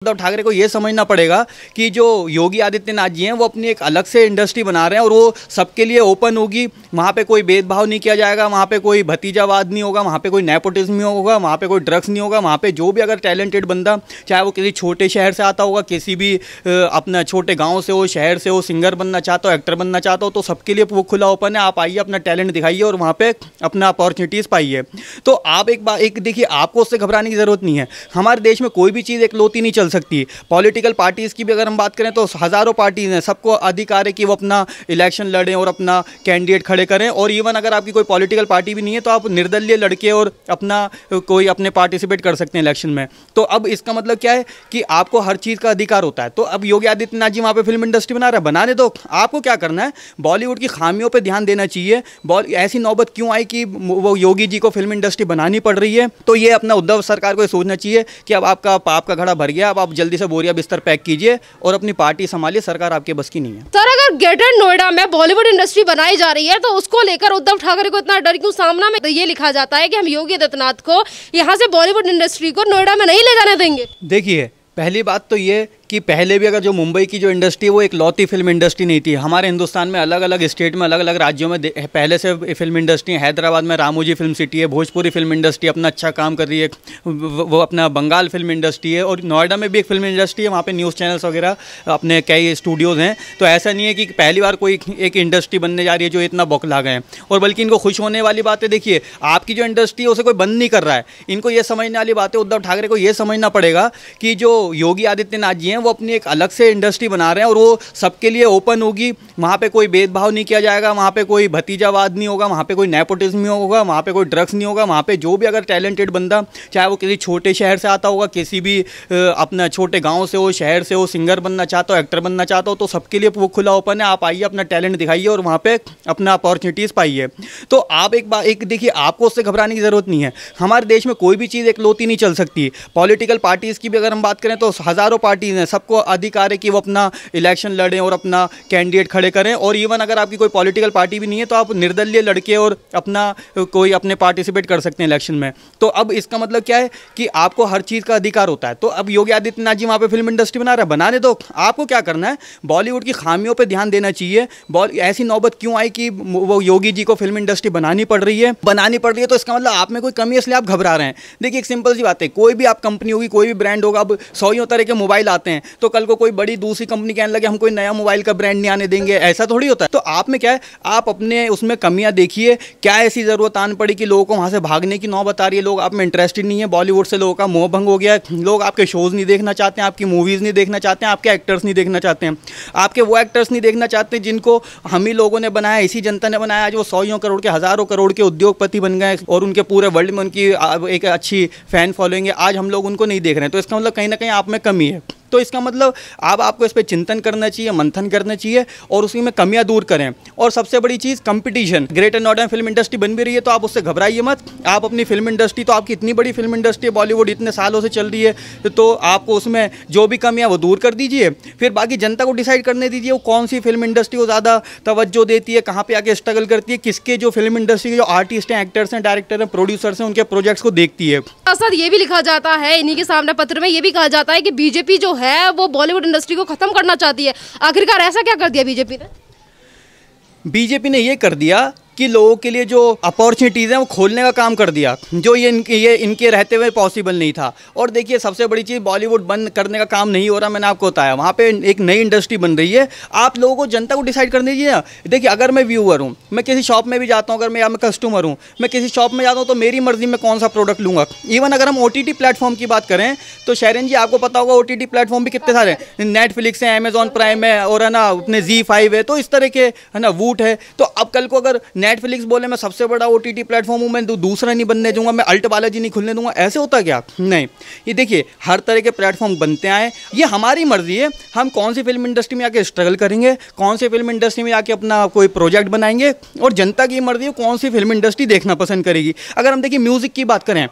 उद्धव ठाकरे को ये समझना पड़ेगा कि जो योगी आदित्यनाथ जी हैं वो अपनी एक अलग से इंडस्ट्री बना रहे हैं और वो सबके लिए ओपन होगी। वहाँ पे कोई भेदभाव नहीं किया जाएगा, वहाँ पे कोई भतीजावाद नहीं होगा, वहाँ पे कोई नेपोटिज्म नहीं होगा, वहाँ पे कोई ड्रग्स नहीं होगा। वहाँ पे जो भी अगर टैलेंटेड बंदा, चाहे वो किसी छोटे शहर से आता होगा, किसी भी अपना छोटे गाँव से हो, शहर से हो, सिंगर बनना चाहता हो, एक्टर बनना चाहता हो, तो सबके लिए वो खुला ओपन है। आप आइए, अपना टैलेंट दिखाइए और वहाँ पर अपना अपॉर्चुनिटीज़ पाइए। तो आप एक देखिए, आपको उससे घबराने की ज़रूरत नहीं है। हमारे देश में कोई भी चीज़ एकलौती नहीं चल सकती। पॉलिटिकल पार्टीज़ की भी अगर हम बात करें तो हज़ारों पार्टीज़ हैं, सबको अधिकार है कि वो अपना इलेक्शन लड़ें और अपना कैंडिडेट खड़े करें। और इवन अगर आपकी कोई पॉलिटिकल पार्टी भी नहीं है तो आप निर्दलीय लड़के और अपने पार्टिसिपेट कर सकते हैं इलेक्शन में। तो अब इसका मतलब क्या है कि आपको हर चीज़ का अधिकार होता है। तो अब योगी आदित्यनाथ जी वहाँ पर फिल्म इंडस्ट्री बना रहे हैं, बनाने दो। आपको क्या करना है, बॉलीवुड की खामियों पर ध्यान देना चाहिए। ऐसी नौबत क्यों आई कि वो योगी जी को फिल्म इंडस्ट्री बनानी पड़ रही है? तो ये अपना उद्धव सरकार को सोचना चाहिए कि अब आपका पाप का घड़ा भर गया, अब आप जल्दी से बोरिया बिस्तर पैक कीजिए और अपनी पार्टी संभालिए। सरकार आपके बस की नहीं है। सर, अगर ग्रेटर नोएडा में बॉलीवुड इंडस्ट्री बनाई जा रही है तो उसको लेकर उद्धव ठाकरे को इतना डर क्यों? सामना में तो ये लिखा जाता है कि हम योगी आदित्यनाथ को यहाँ से बॉलीवुड इंडस्ट्री को नोएडा में नहीं ले जाने देंगे। देखिए, पहली बात तो ये कि पहले भी अगर जो मुंबई की जो इंडस्ट्री है वो एक लौती फिल्म इंडस्ट्री नहीं थी। हमारे हिंदुस्तान में अलग अलग स्टेट में, अलग अलग राज्यों में पहले से फिल्म इंडस्ट्री है। हैदराबाद में रामोजी फिल्म सिटी है, भोजपुरी फिल्म इंडस्ट्री अपना अच्छा काम कर रही है, वो अपना बंगाल फिल्म इंडस्ट्री है, और नोएडा में भी एक फिल्म इंडस्ट्री है। वहाँ पे न्यूज़ चैनल्स वगैरह अपने कई स्टूडियोज़ हैं। तो ऐसा नहीं है कि पहली बार कोई एक इंडस्ट्री बनने जा रही है जो इतना बौखला गए हैं। और बल्कि इनको खुश होने वाली बात है, देखिए आपकी जो इंडस्ट्री है उसे कोई बंद नहीं कर रहा है। इनको ये समझने वाली बात है, उद्धव ठाकरे को ये समझना पड़ेगा कि जो योगी आदित्यनाथ जी हैं वो अपनी एक अलग से इंडस्ट्री बना रहे हैं और वो सबके लिए ओपन होगी। वहाँ पे कोई भेदभाव नहीं किया जाएगा, वहाँ पे कोई भतीजावाद नहीं होगा, वहाँ पे कोई नेपोटिज्म नहीं होगा, वहाँ पे कोई ड्रग्स नहीं होगा। वहाँ पे जो भी अगर टैलेंटेड बंदा, चाहे वो किसी छोटे शहर से आता होगा, किसी भी अपना छोटे गाँव से हो, शहर से हो, सिंगर बनना चाहता हो, एक्टर बनना चाहता हो, तो सबके लिए वो खुला ओपन है। आप आइए, अपना टैलेंट दिखाइए और वहाँ पर अपना अपॉर्चुनिटीज़ पाइए। तो आप एक देखिए, आपको उससे घबराने की ज़रूरत नहीं है। हमारे देश में कोई भी चीज़ एकलौती नहीं चल सकती। पॉलिटिकल पार्टीज़ की भी अगर हम बात करें तो हज़ारों पार्टीज़ हैं, सबको अधिकार है कि वो अपना इलेक्शन लड़ें और अपना कैंडिडेट खड़े करें। और इवन अगर आपकी कोई पॉलिटिकल पार्टी भी नहीं है तो आप निर्दलीय लड़के और अपने पार्टिसिपेट कर सकते हैं इलेक्शन में। तो अब इसका मतलब क्या है कि आपको हर चीज़ का अधिकार होता है। तो अब योगी आदित्यनाथ जी वहाँ पे फिल्म इंडस्ट्री बना रहे हैं, बनाने दो। आपको क्या करना है, बॉलीवुड की खामियों पर ध्यान देना चाहिए। ऐसी नौबत क्यों आई कि वो योगी जी को फिल्म इंडस्ट्री बनानी पड़ रही है? तो इसका मतलब आप में कोई कमी है, इसलिए आप घबरा रहे हैं। देखिए, एक सिंपल सी बात है, कोई भी आप कंपनी होगी, कोई भी ब्रांड होगा, अब 100 तरह के मोबाइल आते हैं, तो कल को कोई बड़ी दूसरी कंपनी कहने लगे हम कोई नया मोबाइल का ब्रांड नहीं आने देंगे, ऐसा थोड़ी होता है। तो आप में क्या है, आप अपने उसमें कमियां देखिए। क्या ऐसी जरूरत आन पड़ी कि लोगों को वहां से भागने की नौबत आ रही है? लोग आप में इंटरेस्टेड नहीं है, बॉलीवुड से लोगों का मोह भंग हो गया है। लोग आपके शोज नहीं देखना चाहते हैं, आपकी मूवीज नहीं देखना चाहते हैं, आपके एक्टर्स नहीं देखना चाहते हैं, आपके वो एक्टर्स नहीं देखना चाहते जिनको हम ही लोगों ने बनाया, इसी जनता ने बनाया। आज वो 100 करोड़ के, हज़ारों करोड़ के उद्योगपति बन गए और उनके पूरे वर्ल्ड में उनकी एक अच्छी फैन फॉलोइंग है। आज हम लोग उनको नहीं देख रहे हैं। तो इसका मतलब कहीं ना कहीं आप में कमी है। तो इसका मतलब अब आपको इस पर चिंतन करना चाहिए, मंथन करना चाहिए और उसी में कमियां दूर करें। और सबसे बड़ी चीज़, कंपटीशन। ग्रेटर नोएडा में फिल्म इंडस्ट्री बन भी रही है तो आप उससे घबराइए मत। आप अपनी फिल्म इंडस्ट्री, तो आपकी इतनी बड़ी फिल्म इंडस्ट्री है, बॉलीवुड इतने सालों से चल रही है, तो आपको उसमें जो भी कमियां वो दूर कर दीजिए। फिर बाकी जनता को डिसाइड करने दीजिए वो कौन सी फिल्म इंडस्ट्री को ज़्यादा तवज्जो देती है, कहाँ पर आके स्ट्रगल करती है, किसके जो फिल्म इंडस्ट्री के जो आर्टिस्ट हैं, एक्टर्स हैं, डायरेक्टर हैं, प्रोड्यूसर्स हैं, उनके प्रोजेक्ट्स को देखती है। सर, ये भी लिखा जाता है, इन्हीं के सामने पत्र में ये भी कहा जाता है कि बीजेपी जो है वो बॉलीवुड इंडस्ट्री को खत्म करना चाहती है। आखिरकार ऐसा क्या कर दिया बीजेपी ने? बीजेपी ने ये कर दिया कि लोगों के लिए जो अपॉर्चुनिटीज़ हैं वो खोलने का काम कर दिया, जो ये इनके रहते हुए पॉसिबल नहीं था। और देखिए, सबसे बड़ी चीज़, बॉलीवुड बंद करने का काम नहीं हो रहा। मैंने आपको बताया, वहाँ पे एक नई इंडस्ट्री बन रही है। आप लोगों को, जनता को डिसाइड करने दीजिए ना। देखिए, अगर मैं व्यूअर हूँ, मैं किसी शॉप में भी जाता हूँ, अगर मैं कस्टमर हूँ, मैं किसी शॉप में जाता हूँ तो मेरी मर्जी में कौन सा प्रोडक्ट लूँगा। इवन अगर हम OTT प्लेटफॉर्म की बात करें तो शैरन जी आपको पता होगा OTT प्लेटफॉर्म भी कितने सारे हैं। नेटफ्लिक्स है, अमेजॉन प्राइम है, और है ना अपने ZEE5 है, तो इस तरह के है ना, वूट है। तो अब कल को अगर नेटफ्लिक्स बोले मैं सबसे बड़ा OTT प्लेटफॉर्म हूँ, मैं दूसरा नहीं बनने दूंगा, मैं अल्ट बालाजी नहीं खुलने दूंगा, ऐसे होता क्या? नहीं। ये देखिए, हर तरह के प्लेटफॉर्म बनते आए, ये हमारी मर्जी है। हम कौन सी फिल्म इंडस्ट्री में आके स्ट्रगल करेंगे, कौन सी फिल्म इंडस्ट्री में आके अपना कोई प्रोजेक्ट बनाएंगे, और जनता की मर्जी है कौन सी फिल्म इंडस्ट्री देखना पसंद करेगी। अगर हम देखिए म्यूज़िक की बात करें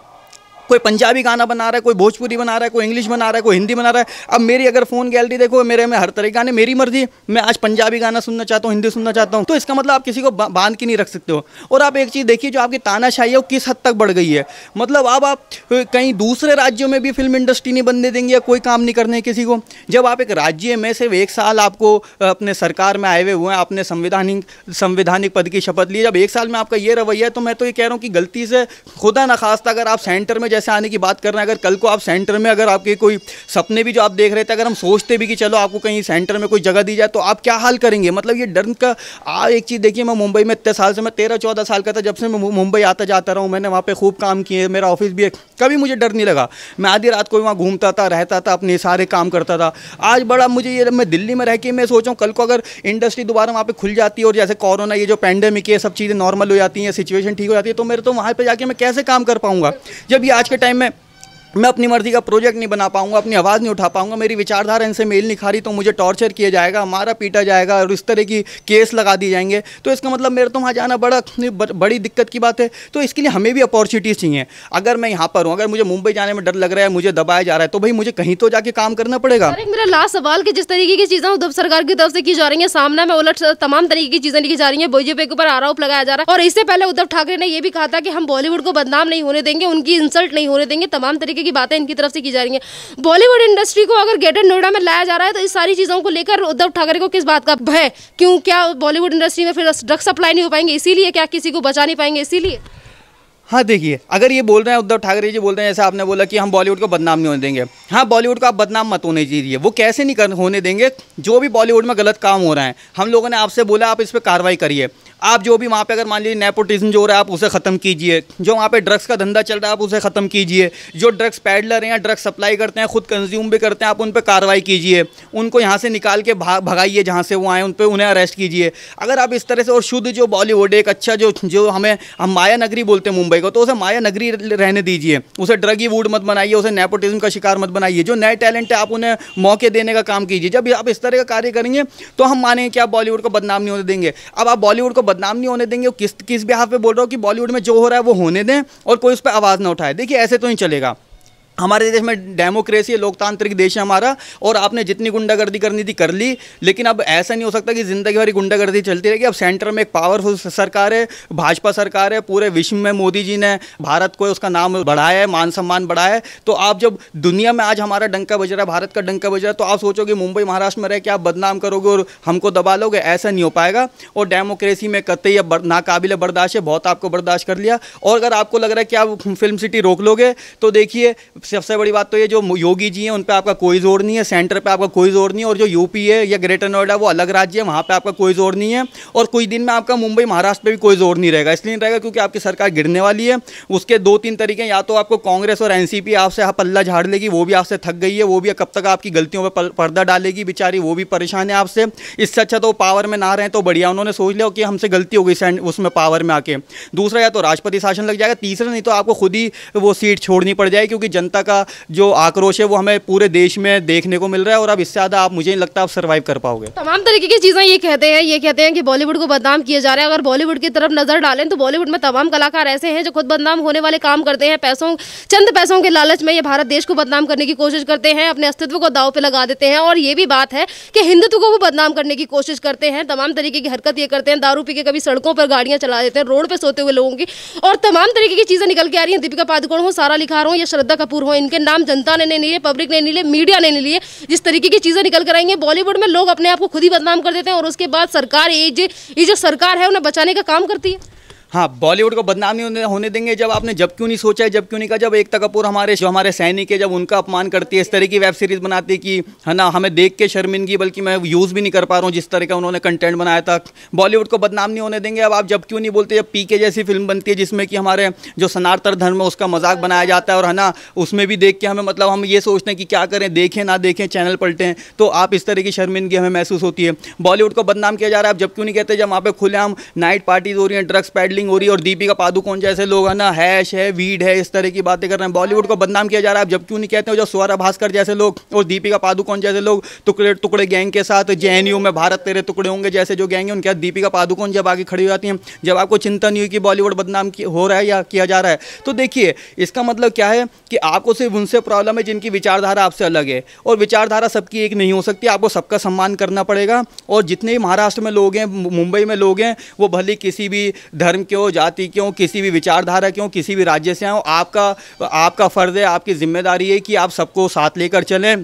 कोई पंजाबी गाना बना रहा है, कोई भोजपुरी बना रहा है, कोई इंग्लिश बना रहा है, कोई हिंदी बना रहा है। अब मेरी अगर फ़ोन गैलरी देखो, मेरे में हर तरह के गाने, मेरी मर्जी, मैं आज पंजाबी गाना सुनना चाहता हूँ, हिंदी सुनना चाहता हूँ, तो इसका मतलब आप किसी को बांध के नहीं रख सकते हो। और आप एक चीज़ देखिए, जो आपकी तानाशाही है वो किस हद तक बढ़ गई है। मतलब अब आप कहीं दूसरे राज्यों में भी फिल्म इंडस्ट्री नहीं बनने देंगे या कोई काम नहीं करने किसी को। जब आप एक राज्य में सिर्फ 1 साल आपको अपने सरकार में आए हुए हैं, अपने संवैधानिक पद की शपथ ली, जब 1 साल में आपका ये रवैया है, तो मैं तो ये कह रहा हूँ कि गलती से खुदा न खास्ता अगर आप सेंटर में जैसे आने की बात कर रहे हैं, अगर कल को आप सेंटर में, अगर आपके कोई सपने भी जो आप देख रहे थे, अगर हम सोचते भी कि चलो आपको कहीं सेंटर में कोई जगह दी जाए, तो आप क्या हाल करेंगे। मतलब ये डर का एक चीज़ देखिए, मैं मुंबई में इतने साल से, मैं 13-14 साल का था जब से मैं मुंबई आता जाता रहा हूँ, मैंने वहाँ पे खूब काम किए, मेरा ऑफिस भी है, कभी मुझे डर नहीं लगा। मैं आधी रात को वहाँ घूमता था, रहता था, अपने सारे काम करता था। आज बड़ा मुझे ये, मैं दिल्ली में रह के मैं सोच रहा हूँ कल को अगर इंडस्ट्री दोबारा वहाँ पे खुल जाती है और जैसे कोरोना, ये जो पैंडेमिक है, सब चीज़ें नॉर्मल हो जाती हैं, सिचुएशन ठीक हो जाती है, तो मेरे तो वहाँ पे जाके मैं कैसे काम कर पाऊँगा, जब ये आज के टाइम में मैं अपनी मर्जी का प्रोजेक्ट नहीं बना पाऊंगा, अपनी आवाज़ नहीं उठा पाऊंगा, मेरी विचारधारा इनसे मेल नहीं खा रही, तो मुझे टॉर्चर किया जाएगा, मारा पीटा जाएगा और इस तरह की केस लगा दी जाएंगे। तो इसका मतलब मेरे तो वहाँ जाना बड़ी दिक्कत की बात है। तो इसके लिए हमें भी अपॉर्चुनिटीज़ चाहिए। अगर मैं यहाँ पर हूँ, अगर मुझे मुंबई जाने में डर लग रहा है, मुझे दबाया जा रहा है, तो भाई मुझे कहीं तो जाके काम करना पड़ेगा। मेरा लास्ट सवाल कि जिस तरीके की चीज़ें उद्धव सरकार की तरफ से की जा रही है, सामना में उलट तमाम तरीके की चीज़ें लिखी जा रही है, बीजेपी के ऊपर आरोप लगाया जा रहा है, और इससे पहले उद्धव ठाकरे ने यह भी कहा था कि हम बॉलीवुड को बदनाम नहीं होने देंगे, उनकी इंसल्ट नहीं होने देंगे, तमाम तरीके की बातें इनकी तरफ से की जा रही है। बॉलीवुड इंडस्ट्री को अगर ग्रेटर नोएडा में लाया जा रहा है, तो इस सारी चीजों को लेकर उद्धव ठाकरे को किस बात का भय, क्यों, क्या बॉलीवुड इंडस्ट्री में फिर ड्रग सप्लाई नहीं हो पाएंगे, इसीलिए क्या किसी को बचा नहीं पाएंगे इसीलिए? हाँ देखिए, अगर ये बोल रहे हैं उद्धव ठाकरे जी बोल रहे हैं, जैसे आपने बोला कि हम बॉलीवुड को बदनाम नहीं होने देंगे, हाँ बॉलीवुड को आप बदनाम मत होने दीजिए। वो कैसे नहीं होने देंगे, जो भी बॉलीवुड में गलत काम हो रहा है, हम लोगों ने आपसे बोला आप इस पर कार्रवाई करिए। आप जो भी वहाँ पे अगर मान लीजिए नेपोटिज्म जो हो रहा है आप उसे ख़त्म कीजिए, जो वहाँ पे ड्रग्स का धंधा चल रहा है आप उसे ख़त्म कीजिए, जो ड्रग्स पैडलर हैं या ड्रग्स सप्लाई करते हैं, खुद कंज्यूम भी करते हैं, आप उन पर कार्रवाई कीजिए, उनको यहाँ से निकाल के भगाइए, जहाँ से वो आए उन पर उन्हें अरेस्ट कीजिए। अगर आप इस तरह से, और शुद्ध जो बॉलीवुड एक अच्छा जो हम माया नगरी बोलते हैं मुंबई को, तो उसे माया नगरी रहने दीजिए, उसे ड्रगी वुड मत बनाइए, उसे नेपोटिज्म का शिकार मत बनाइए। जो नए टैलेंट है आप उन्हें मौके देने का काम कीजिए। जब आप इस तरह का कार्य करेंगे तो हम मानेंगे कि आप बॉलीवुड को बदनाम नहीं होने देंगे। अब आप बॉलीवुड को बदनाम नहीं होने देंगे, किस बिहाफ पे बोल रहा हूँ कि बॉलीवुड में जो हो रहा है वो होने दें और कोई उस पर आवाज़ ना उठाए। देखिए ऐसे तो नहीं चलेगा। हमारे देश में डेमोक्रेसी है, लोकतांत्रिक देश है हमारा, और आपने जितनी गुंडागर्दी करनी थी कर ली, लेकिन अब ऐसा नहीं हो सकता कि ज़िंदगी भर गुंडागर्दी चलती रहेगी। अब सेंटर में एक पावरफुल सरकार है, भाजपा सरकार है, पूरे विश्व में मोदी जी ने भारत को उसका नाम बढ़ाया है, मान सम्मान बढ़ाया है। तो आप जब दुनिया में आज हमारा डंका बज रहा है, भारत का डंका बज रहा है, तो आप सोचोगे मुंबई महाराष्ट्र में रह के आप बदनाम करोगे और हमको दबा लोगे, ऐसा नहीं हो पाएगा। और डेमोक्रेसी में कतई नाकाबिल बर्दाश्त है, बहुत आपको बर्दाश्त कर लिया। और अगर आपको लग रहा है कि आप फिल्म सिटी रोक लोगे, तो देखिए सबसे बड़ी बात तो ये जो योगी जी हैं उन पे आपका कोई जोर नहीं है, सेंटर पे आपका कोई जोर नहीं है, और जो यूपी है या ग्रेटर नोएडा वो अलग राज्य है, वहाँ पे आपका कोई जोर नहीं है। और कुछ दिन में आपका मुंबई महाराष्ट्र पे भी कोई जोर नहीं रहेगा। इसलिए नहीं रहेगा क्योंकि आपकी सरकार गिरने वाली है। उसके 2-3 तरीके, या तो आपको कांग्रेस और एनसीपी आपसे पल्ला झाड़ लेगी, वो भी आपसे थक गई है, वो भी कब तक आपकी गलतियों पर पर्दा डालेगी बेचारी, वो भी परेशान है आपसे। इससे अच्छा तो पावर में ना रहें तो बढ़िया। उन्होंने सोच लिया कि हमसे गलती हो गई उसमें पावर में आके। दूसरा, या तो राष्ट्रपति शासन लग जाएगा। तीसरा, नहीं तो आपको खुद ही वो सीट छोड़नी पड़ जाएगी, क्योंकि जनता का जो आक्रोश है वो हमें पूरे देश में देखने को मिल रहा है। और अब इससे ज़्यादा आप, मुझे नहीं लगता आप सर्वाइव कर पाओगे। तमाम तरीके की चीज़ें ये कहते हैं कि बॉलीवुड को बदनाम किया जा रहा है। अगर बॉलीवुड की तरफ नजर डालें तो बॉलीवुड में तमाम कलाकार ऐसे हैं जो खुद बदनाम होने वाले काम करते हैं। चंद पैसों के लालच में ये भारत देश को बदनाम करने की कोशिश करते हैं, अपने अस्तित्व को दांव पे लगा देते हैं। और ये भी बात है कि हिंदुत्व को वो बदनाम करने की कोशिश करते हैं। तमाम तरीके की हरकत ये करते हैं, दारू पी के कभी सड़कों पर गाड़ियां चला देते हैं, रोड पे सोते हुए लोगों की, और तमाम तरीके की चीजें निकल के आ रही हैं। दीपिका पादुकोण हो, सारा लिखार हो या श्रद्धा कपूर हो, इनके नाम जनता ने नहीं लिए, पब्लिक ने नहीं लिए, मीडिया ने नहीं लिए। जिस तरीके की चीजें निकल कर आएंगे, बॉलीवुड में लोग अपने आप को खुद ही बदनाम कर देते हैं, और उसके बाद सरकार, ये जो सरकार है उन्हें बचाने का काम करती है। हाँ, बॉलीवुड को बदनाम नहीं होने देंगे। जब आपने जब क्यों नहीं सोचा है, जब क्यों नहीं कहा, जब एकता कपूर हमारे सैनिक है, जब उनका अपमान करती है, इस तरह की वेब सीरीज़ बनाती है कि है ना, हमें देख के शर्मिंदगी, बल्कि मैं यूज़ भी नहीं कर पा रहा हूँ जिस तरह का उन्होंने कंटेंट बनाया था। बॉलीवुड को बदनाम नहीं होने देंगे। अब आप जब क्यों नहीं बोलते, जब पीके जैसी फिल्म बनती है जिसमें कि हमारे जो सनातन धर्म है उसका मजाक बनाया जाता है, और है ना, उसमें भी देख के हमें, मतलब हम ये सोचते हैं कि क्या करें, देखें ना देखें, चैनल पलटें, तो आप इस तरह की शर्मिंदगी हमें महसूस होती है। बॉलीवुड को बदनाम किया जा रहा है। आप जब क्यों नहीं कहते, जब वहाँ पे खुलेआम नाइट पार्टीज हो रही हैं, ड्रग्स पैडलिंग सेटलिंग हो रही है और दीपिका पादुकोण जैसे लोग है ना, हैश है, वीड है, इस तरह की बातें कर रहे हैं, बॉलीवुड को बदनाम किया जा रहा है। आप जब क्यों नहीं कहते हो जो स्वरा भास्कर जैसे लोग और दीपिका पादुकोण जैसे लोग टुकड़े टुकड़े गैंग के साथ जेएनयू में भारत तेरे टुकड़े होंगे जैसे जो गैंग है, उनके साथ दीपिका पादुकोण जब आगे खड़ी हो जाती हैं, जब आपको चिंता नहीं हुई कि बॉलीवुड बदनाम हो रहा है या किया जा रहा है, तो देखिए इसका मतलब क्या है कि आपको सिर्फ उनसे प्रॉब्लम है जिनकी विचारधारा आपसे अलग है, और विचारधारा सबकी एक नहीं हो सकती, आपको सबका सम्मान करना पड़ेगा। और जितने भी महाराष्ट्र में लोग हैं, मुंबई में लोग हैं, वो भले किसी भी धर्म के हो, जाति के हो, किसी भी विचारधारा के हो, किसी भी राज्य से हो, आपका फ़र्ज़ है, आपकी जिम्मेदारी है कि आप सबको साथ लेकर चलें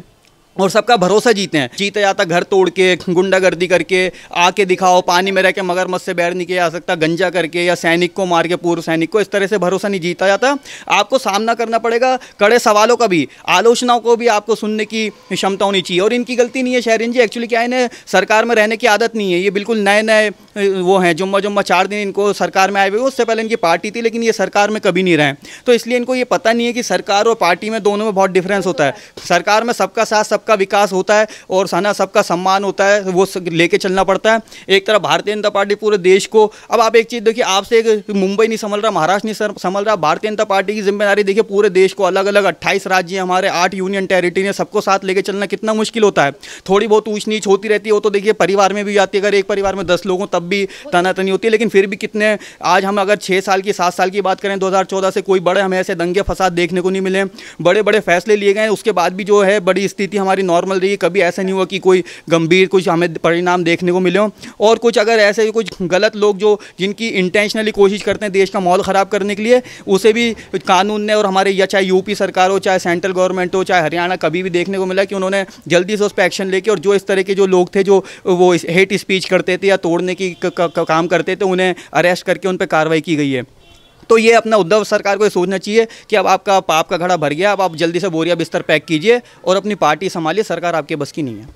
और सबका भरोसा जीते हैं। जीता जाता घर तोड़ के, गुंडागर्दी करके, आके दिखाओ, पानी में रह के मगरमच्छ से बैर नहीं किया जा सकता, गंजा करके या सैनिक को मार के, पूर्व सैनिक को, इस तरह से भरोसा नहीं जीता जाता। आपको सामना करना पड़ेगा कड़े सवालों का भी, आलोचनाओं को भी आपको सुनने की क्षमता होनी चाहिए। और इनकी गलती नहीं है शहरीन जी, एक्चुअली क्या है, इन्हें सरकार में रहने की आदत नहीं है, ये बिल्कुल नए नए वो हैं, जुम्मा 4 दिन इनको सरकार में आए हुए, उससे पहले इनकी पार्टी थी लेकिन ये सरकार में कभी नहीं रहे, तो इसलिए इनको ये पता नहीं है कि सरकार और पार्टी में दोनों में बहुत डिफरेंस होता है। सरकार में सबका साथ, सबका विकास होता है और साना सबका सम्मान होता है, वो लेके चलना पड़ता है। एक तरफ भारतीय जनता पार्टी पूरे देश को, अब आप एक चीज़ देखिए, आपसे एक मुंबई नहीं संभल रहा, महाराष्ट्र नहीं संभल रहा, भारतीय जनता पार्टी की जिम्मेदारी देखिए पूरे देश को, अलग अलग 28 राज्य हमारे, 8 यूनियन टेरिटरी है, सबको साथ लेके चलना कितना मुश्किल होता है। थोड़ी बहुत ऊंच नीच होती रहती है, वो तो देखिए परिवार में भी आती है, अगर एक परिवार में 10 लोगों तब भी तनातनी होती है, लेकिन फिर भी कितने, आज हम अगर 6 साल की 7 साल की बात करें 2014 से, कोई बड़े हमें ऐसे दंगे फसाद देखने को नहीं मिले, बड़े बड़े फैसले लिए गए, उसके बाद भी जो है बड़ी स्थिति हमारी नॉर्मल रही, कभी ऐसा नहीं हुआ कि कोई गंभीर कुछ हमें परिणाम देखने को मिले हो। और कुछ अगर ऐसे कुछ गलत लोग जो जिनकी इंटेंशनली कोशिश करते हैं देश का माहौल ख़राब करने के लिए, उसे भी कानून ने और हमारे, या चाहे यूपी सरकार हो, चाहे सेंट्रल गवर्नमेंट हो, चाहे हरियाणा, कभी भी देखने को मिला कि उन्होंने जल्दी से उस पर एक्शन लेके, और जो इस तरह के जो लोग थे जो वो हेट स्पीच करते थे या तोड़ने की काम करते थे, उन्हें अरेस्ट करके उन पर कार्रवाई की गई है। तो ये अपना उद्धव सरकार को ये सोचना चाहिए कि अब आपका पाप का घड़ा भर गया, अब आप जल्दी से बोरिया बिस्तर पैक कीजिए और अपनी पार्टी संभालिए, सरकार आपके बस की नहीं है।